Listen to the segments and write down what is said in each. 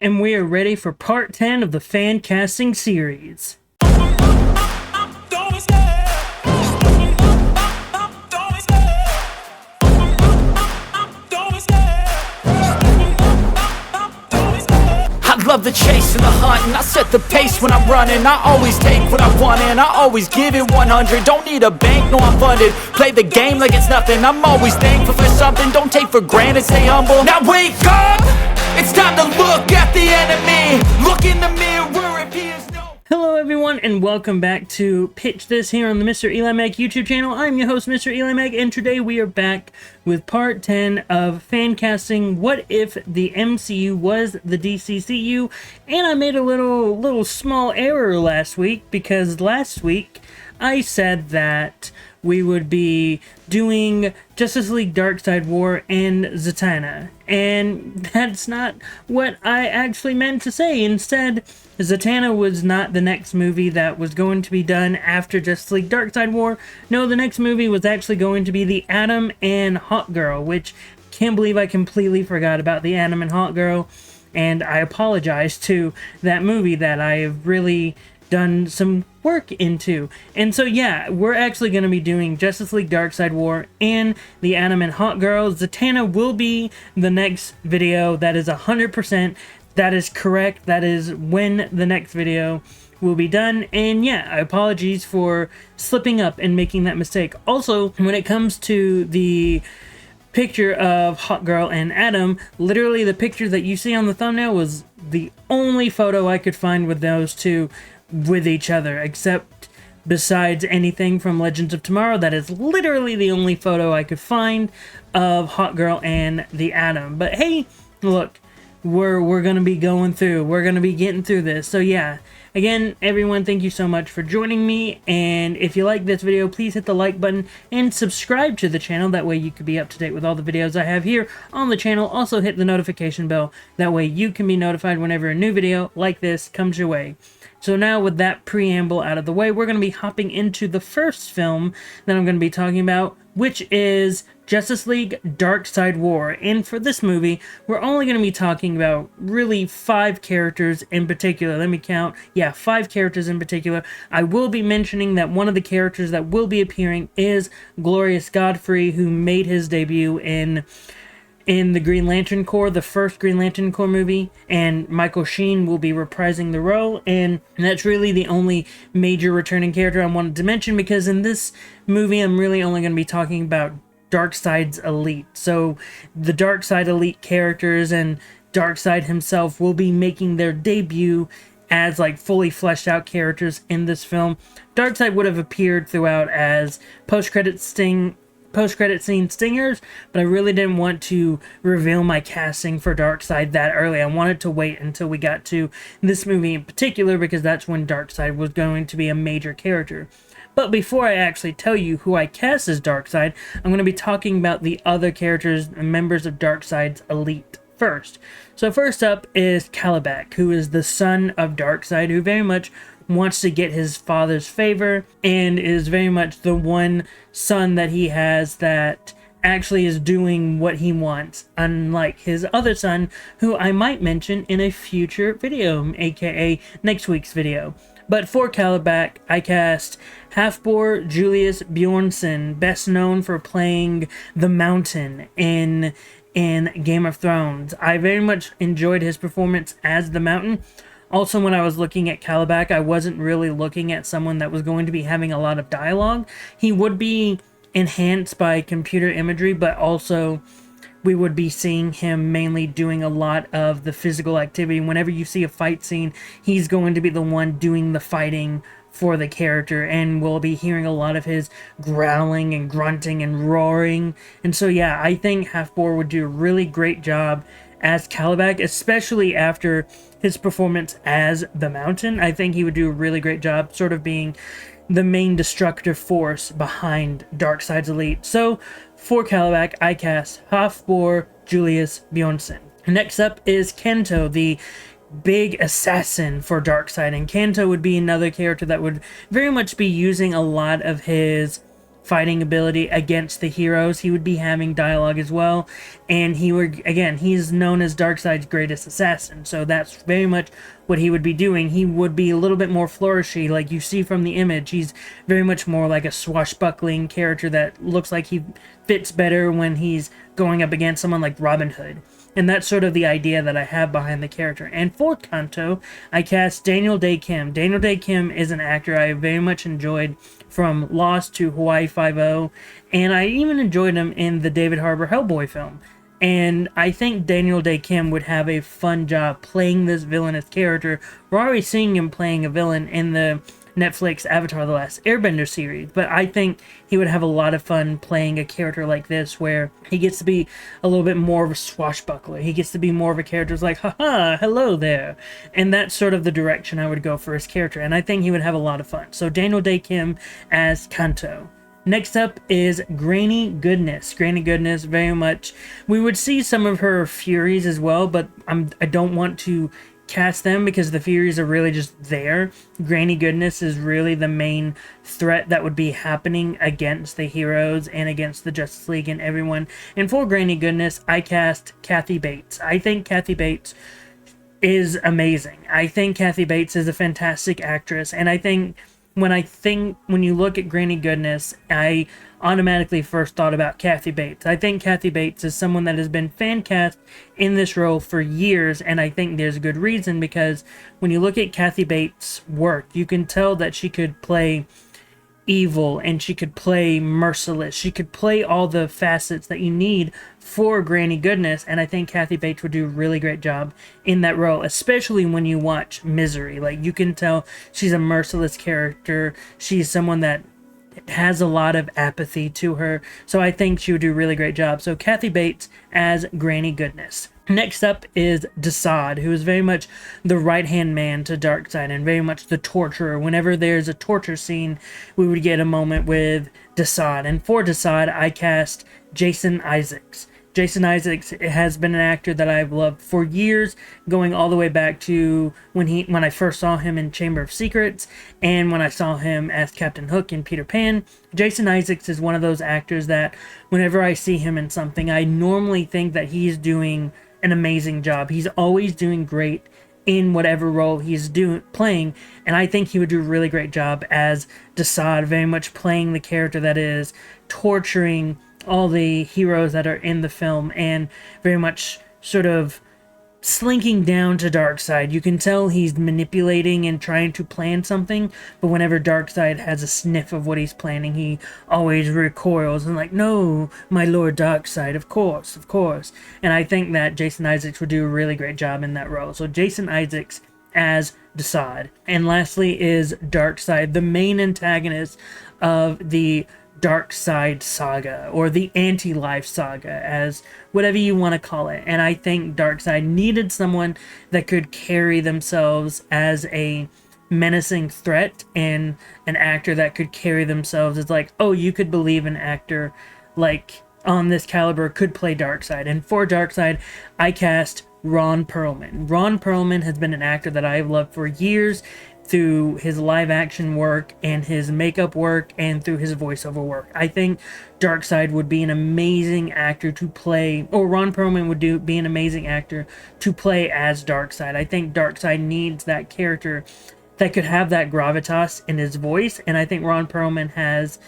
And we are ready for part 10 of the fan casting series. I love the chase and the hunt, and I set the pace when I'm running. I always take what I want and I always give it 100. Don't need a bank, no I'm funded. Play the game like it's nothing. I'm always thankful for something. Don't take for granted, stay humble. Now wake up! It's time to look at the enemy. Look in the mirror if he is no... Hello everyone and welcome back to Pitch This here on the Mr. Eli Mag YouTube channel. I'm your host Mr. Eli Mag, and today we are back with part 10 of fan casting What If the MCU Was the DCCU. And I made a little small error last week, because last week I said that we would be doing Justice League Darkseid War and Zatanna, and that's not what I actually meant to say. Instead, Zatanna was not the next movie that was going to be done after Justice League Darkseid War. No, the next movie was actually going to be the Atom and Hawkgirl, which can't believe I completely forgot about the Atom and Hawkgirl, and I apologize to that movie that I have really done some work into. And so yeah, we're actually going to be doing Justice League Darkseid War and the Atom and Hawkgirl. Zatanna will be the next video. That is 100%. That is correct. That is when the next video will be done. And yeah, apologies for slipping up and making that mistake. Also, when it comes to the picture of Hawkgirl and Atom, literally the picture that you see on the thumbnail was the only photo I could find with those two with each other, except besides anything from Legends of Tomorrow. That is literally the only photo I could find of Hawkgirl and the Atom. But hey, look, we're gonna be going through, we're gonna be getting through this. So yeah, again, everyone, thank you so much for joining me, and if you like this video, please hit the like button and subscribe to the channel. That way you can be up to date with all the videos I have here on the channel. Also hit the notification bell, that way you can be notified whenever a new video like this comes your way. So now, with that preamble out of the way, we're going to be hopping into the first film that I'm going to be talking about, which is Justice League Darkseid War. And for this movie, we're only going to be talking about really 5 characters in particular. Let me count. Yeah, 5 characters in particular. I will be mentioning that one of the characters that will be appearing is Glorious Godfrey, who made his debut in the Green Lantern Corps, the first Green Lantern Corps movie, and Michael Sheen will be reprising the role, and that's really the only major returning character I wanted to mention, because in this movie I'm really only going to be talking about Darkseid's Elite. So the Darkseid Elite characters and Darkseid himself will be making their debut as like fully fleshed out characters in this film. Darkseid would have appeared throughout as post-credit scene stingers, but I really didn't want to reveal my casting for Darkseid that early. I wanted to wait until we got to this movie in particular, because that's when Darkseid was going to be a major character. But before I actually tell you who I cast as Darkseid, I'm going to be talking about the other characters and members of Darkseid's Elite first. So first up is Kalibak, who is the son of Darkseid, who very much wants to get his father's favor, and is very much the one son that he has that actually is doing what he wants, unlike his other son, who I might mention in a future video, aka next week's video. But for Kalibak, I cast Halfbor Julius Bjornsson, best known for playing the Mountain in Game of Thrones. I very much enjoyed his performance as the Mountain. Also, when I was looking at Kalibak, I wasn't really looking at someone that was going to be having a lot of dialogue. He would be enhanced by computer imagery, but also we would be seeing him mainly doing a lot of the physical activity. Whenever you see a fight scene, he's going to be the one doing the fighting for the character, and we'll be hearing a lot of his growling and grunting and roaring. And so yeah, I think Halfbor would do a really great job as Kalibak, especially after his performance as the Mountain. I think he would do a really great job sort of being the main destructive force behind Darkseid's Elite. So for Kalibak, I cast Halfbor Julius Bjornsson. Next up is Kento, the big assassin for Darkseid, and Kento would be another character that would very much be using a lot of his fighting ability against the heroes. He would be having dialogue as well, and he would, again, he's known as Darkseid's greatest assassin, so that's very much what he would be doing. He would be a little bit more flourishy, like you see from the image. He's very much more like a swashbuckling character that looks like he fits better when he's going up against someone like Robin Hood. And that's sort of the idea that I have behind the character. And for Kanto, I cast Daniel Dae Kim. Daniel Dae Kim is an actor I very much enjoyed from Lost to Hawaii Five-0, and I even enjoyed him in the David Harbour Hellboy film. And I think Daniel Dae Kim would have a fun job playing this villainous character. We're already seeing him playing a villain in the Netflix Avatar: The Last Airbender series, but I think he would have a lot of fun playing a character like this, where he gets to be a little bit more of a swashbuckler. He gets to be more of a character who's like, haha, hello there. And that's sort of the direction I would go for his character, and I think he would have a lot of fun. So Daniel Dae Kim as Kanto. Next up is Granny Goodness. Granny Goodness, very much, we would see some of her Furies as well, but I don't want to cast them because the Furies are really just there. Granny Goodness is really the main threat that would be happening against the heroes and against the Justice League and everyone. And for Granny Goodness, I cast Kathy Bates. I think Kathy Bates is amazing. I think Kathy Bates is a fantastic actress, and I think when you look at Granny Goodness, I automatically first thought about Kathy Bates. I think Kathy Bates is someone that has been fan cast in this role for years, and I think there's a good reason, because when you look at Kathy Bates' work, you can tell that she could play evil and she could play merciless. She could play all the facets that you need for Granny Goodness, and I think Kathy Bates would do a really great job in that role, especially when you watch Misery. Like, you can tell she's a merciless character. She's someone that has a lot of apathy to her, so I think she would do a really great job. So Kathy Bates as Granny Goodness. Next up is Desaad, who is very much the right-hand man to Darkseid and very much the torturer. Whenever there's a torture scene, we would get a moment with Desaad. And for Desaad, I cast Jason Isaacs. Jason Isaacs has been an actor that I've loved for years, going all the way back to when I first saw him in Chamber of Secrets, and when I saw him as Captain Hook in Peter Pan. Jason Isaacs is one of those actors that whenever I see him in something, I normally think that he's doing an amazing job. He's always doing great in whatever role he's playing, and I think he would do a really great job as Desaad, very much playing the character that is torturing all the heroes that are in the film, and very much sort of slinking down to Darkseid. You can tell he's manipulating and trying to plan something, but whenever Darkseid has a sniff of what he's planning, he always recoils and like, no, my Lord Darkseid, of course, of course. And I think that Jason Isaacs would do a really great job in that role. So Jason Isaacs as Desaad. And lastly is Darkseid, the main antagonist of the Darkseid saga, or the Anti-Life saga, as whatever you want to call it. And I think Darkseid needed someone that could carry themselves as a menacing threat, and an actor that could carry themselves as like, oh, you could believe an actor like on this caliber could play Darkseid. And for Darkseid, I cast Ron Perlman. Ron Perlman has been an actor that I've loved for years, through his live action work and his makeup work and through his voiceover work. I think Darkseid would be an amazing actor to play, or Ron Perlman would be an amazing actor to play as Darkseid. I think Darkseid needs that character that could have that gravitas in his voice, and I think Ron Perlman has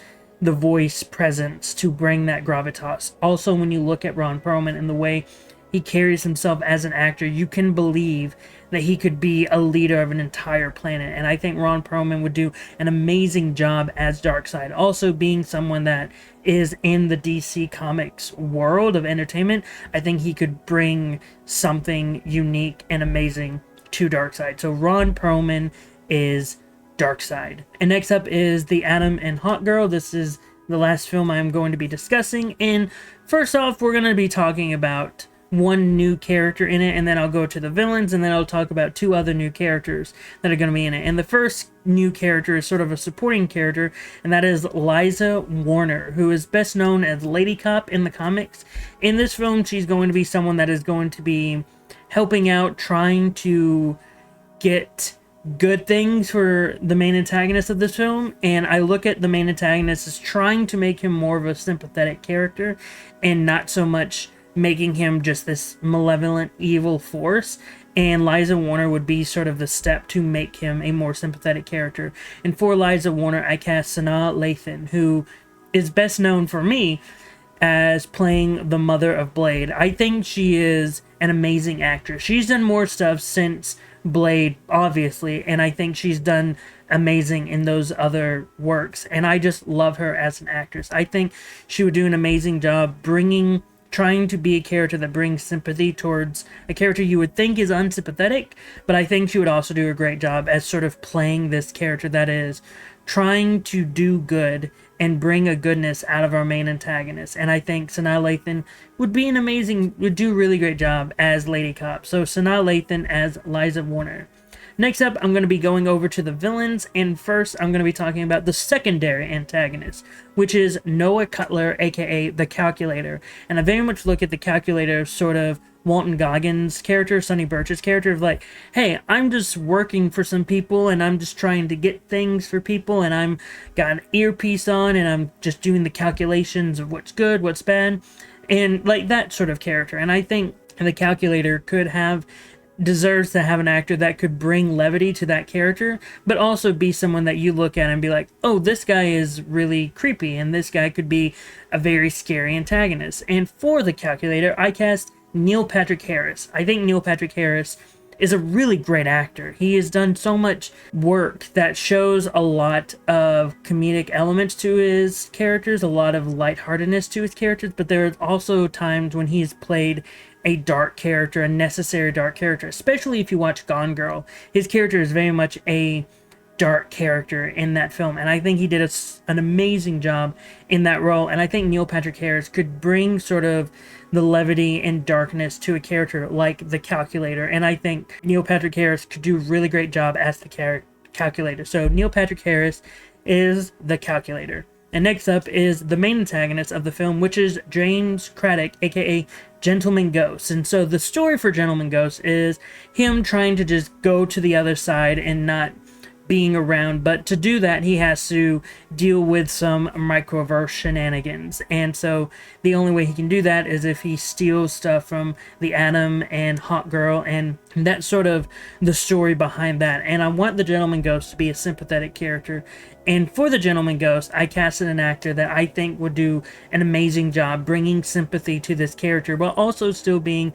the voice presence to bring that gravitas. Also, when you look at Ron Perlman and the way he carries himself as an actor, you can believe that he could be a leader of an entire planet. And I think Ron Perlman would do an amazing job as Darkseid. Also, being someone that is in the DC Comics world of entertainment, I think he could bring something unique and amazing to Darkseid. So Ron Perlman is Darkseid. And next up is The Atom and Hawkgirl. This is the last film I'm going to be discussing. And first off, we're going to be talking about one new character in it, and then I'll go to the villains, and then I'll talk about two other new characters that are going to be in it. And the first new character is sort of a supporting character, and that is Liza Warner, who is best known as Lady Cop in the comics. In this film, she's going to be someone that is going to be helping out, trying to get good things for the main antagonist of this film, and I look at the main antagonist as trying to make him more of a sympathetic character and not so much making him just this malevolent evil force. And Liza Warner would be sort of the step to make him a more sympathetic character. And for Liza Warner, I cast Sanaa Lathan, who is best known for me as playing the mother of Blade. I think she is an amazing actress. She's done more stuff since Blade, obviously, and I think she's done amazing in those other works. And I just love her as an actress. I think she would do an amazing job trying to be a character that brings sympathy towards a character you would think is unsympathetic, but I think she would also do a great job as sort of playing this character that is trying to do good and bring a goodness out of our main antagonist. And I think Sanaa Lathan would do a really great job as Lady Cop. So Sanaa Lathan as Liza Warner. Next up, I'm going to be going over to the villains, and first I'm going to be talking about the secondary antagonist, which is Noah Cutler, aka the Calculator. And I very much look at the Calculator sort of Walton Goggins' character, Sonny Burch's character, of like, hey, I'm just working for some people, and I'm just trying to get things for people, and I'm got an earpiece on, and I'm just doing the calculations of what's good, what's bad, and like that sort of character. And I think the Calculator deserves to have an actor that could bring levity to that character, but also be someone that you look at and be like, oh, this guy is really creepy, and this guy could be a very scary antagonist. And for the Calculator, I cast Neil Patrick Harris. I think Neil Patrick Harris is a really great actor. He has done so much work that shows a lot of comedic elements to his characters, a lot of lightheartedness to his characters, but there are also times when he's played a dark character, a necessary dark character, especially if you watch Gone Girl. His character is very much a dark character in that film, and I think he did an amazing job in that role. And I think Neil Patrick Harris could bring sort of the levity and darkness to a character like the Calculator, and I think Neil Patrick Harris could do a really great job as the Calculator. So Neil Patrick Harris is the Calculator. And next up is the main antagonist of the film, which is James Craddock, aka Gentleman Ghost. And so the story for Gentleman Ghost is him trying to just go to the other side and not being around, but to do that he has to deal with some microverse shenanigans, and so the only way he can do that is if he steals stuff from the Atom and Hawkgirl, and that's sort of the story behind that. And I want the Gentleman Ghost to be a sympathetic character, and for the Gentleman Ghost I casted an actor that I think would do an amazing job bringing sympathy to this character, but also still being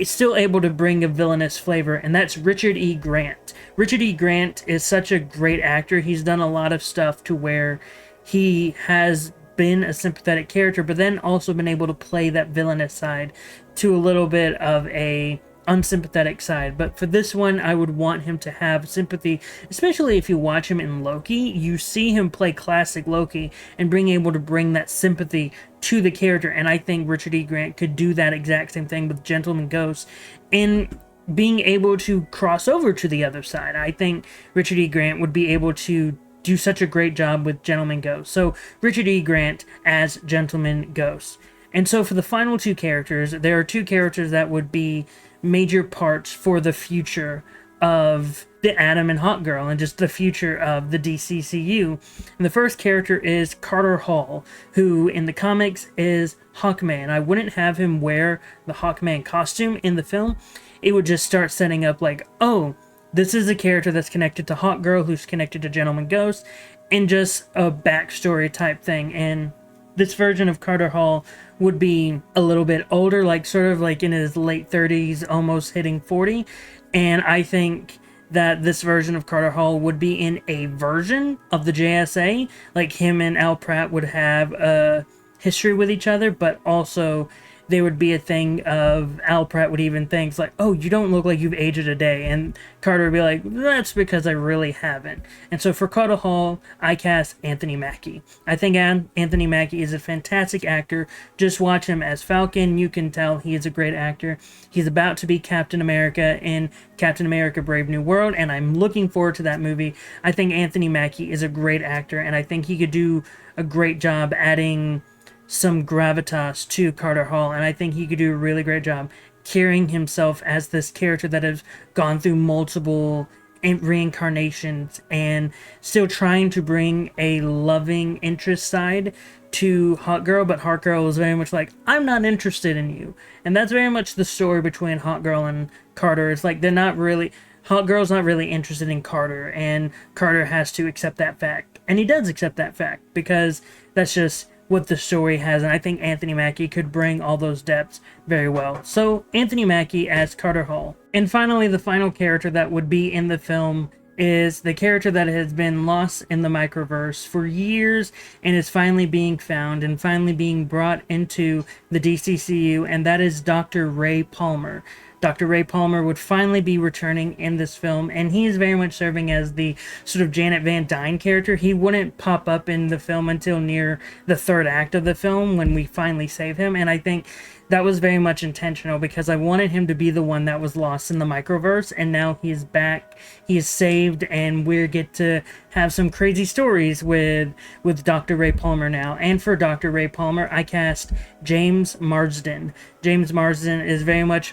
still able to bring a villainous flavor, and that's Richard E. Grant. Richard E. Grant is such a great actor. He's done a lot of stuff to where he has been a sympathetic character, but then also been able to play that villainous side to a little bit of a unsympathetic side. But for this one, I would want him to have sympathy, especially if you watch him in Loki. You see him play classic Loki and being able to bring that sympathy to the character, and I think Richard E. Grant could do that exact same thing with Gentleman Ghost and being able to cross over to the other side. I think Richard E. Grant would be able to do such a great job with Gentleman Ghost. So Richard E. Grant as Gentleman Ghost. And so for the final two characters, there are two characters that would be major parts for the future of the Atom and Hawkgirl and just the future of the DCCU. And the first character is Carter Hall, who in the comics is Hawkman. I wouldn't have him wear the Hawkman costume in the film. It would just start setting up like, oh, this is a character that's connected to Hawkgirl, who's connected to Gentleman Ghost, and just a backstory type thing. And this version of Carter Hall would be a little bit older, like sort of like in his late 30s, almost hitting 40. And I think that this version of Carter Hall would be in a version of the JSA. Like him and Al Pratt would have a history with each other, but also there would be a thing of Al Pratt would even think like, oh, you don't look like you've aged a day. And Carter would be like, that's because I really haven't. And so for Carter Hall, I cast Anthony Mackie. I think Anthony Mackie is a fantastic actor. Just watch him as Falcon. You can tell he is a great actor. He's about to be Captain America in Captain America Brave New World, and I'm looking forward to that movie. I think Anthony Mackie is a great actor, and I think he could do a great job adding some gravitas to Carter Hall, and I think he could do a really great job carrying himself as this character that has gone through multiple reincarnations and still trying to bring a loving interest side to Hawkgirl, but Hawkgirl is very much like, I'm not interested in you. And that's very much the story between Hawkgirl and Carter. It's like Hawkgirl's not really interested in Carter, and Carter has to accept that fact. And he does accept that fact, because that's just what the story has, and I think Anthony Mackie could bring all those depths very well. So, Anthony Mackie as Carter Hall. And finally, the final character that would be in the film is the character that has been lost in the microverse for years and is finally being found and finally being brought into the DCCU, and that is Dr. Ray Palmer. Dr. Ray Palmer would finally be returning in this film, and he is very much serving as the sort of Janet Van Dyne character. He wouldn't pop up in the film until near the third act of the film when we finally save him, and I think that was very much intentional because I wanted him to be the one that was lost in the microverse, and now he's back, he is saved, and we get to have some crazy stories with Dr. Ray Palmer now. And for Dr. Ray Palmer, I cast James Marsden. James Marsden is very much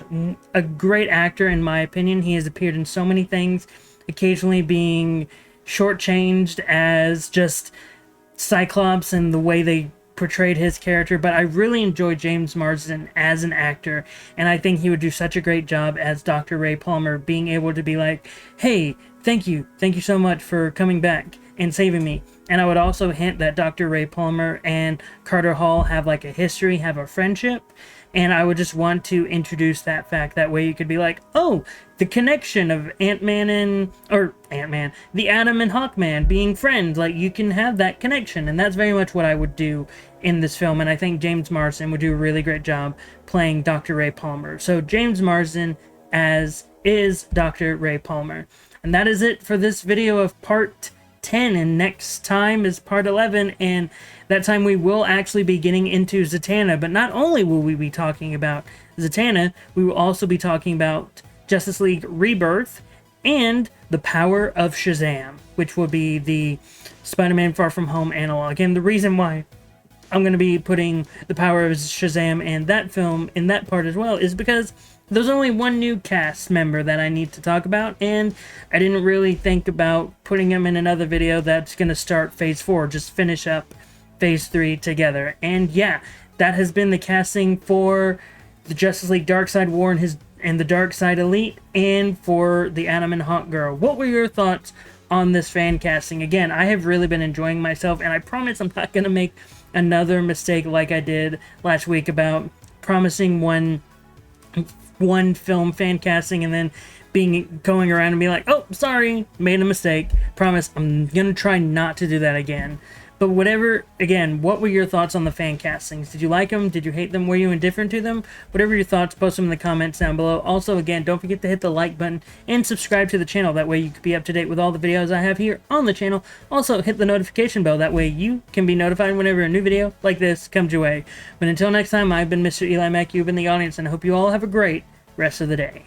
a great actor in my opinion. He has appeared in so many things, occasionally being shortchanged as just Cyclops and the way they portrayed his character, but I really enjoy James Marsden as an actor, and I think he would do such a great job as Dr. Ray Palmer, being able to be like, hey, thank you so much for coming back and saving me. And I would also hint that Dr. Ray Palmer and Carter Hall have like a history, have a friendship, and I would just want to introduce that fact. That way you could be like, oh, the connection of the Atom and Hawkman being friends, like you can have that connection, and that's very much what I would do in this film, and I think James Marsden would do a really great job playing Dr. Ray Palmer. So James Marsden is Dr. Ray Palmer. And that is it for this video of part 10, and next time is part 11, and that time we will actually be getting into Zatanna. But not only will we be talking about Zatanna, we will also be talking about Justice League Rebirth and the power of Shazam, which will be the Spider-Man Far From Home analog. And the reason why I'm going to be putting the power of Shazam and that film in that part as well is because there's only one new cast member that I need to talk about, and I didn't really think about putting him in another video that's going to start Phase 4, just finish up Phase 3 together. And yeah, that has been the casting for the Justice League Darkseid War and the Darkseid Elite, and for the Atom and Hawkgirl. What were your thoughts on this fan casting? Again, I have really been enjoying myself, and I promise I'm not going to make another mistake like I did last week about promising one film fan casting and then going around and be like, oh, sorry, made a mistake. Promise I'm gonna try not to do that again. But whatever, again, what were your thoughts on the fan castings? Did you like them? Did you hate them? Were you indifferent to them? Whatever your thoughts, post them in the comments down below. Also, again, don't forget to hit the like button and subscribe to the channel. That way you can be up to date with all the videos I have here on the channel. Also, hit the notification bell. That way you can be notified whenever a new video like this comes your way. But until next time, I've been Mr. Eli Mack. You've been the audience, and I hope you all have a great rest of the day.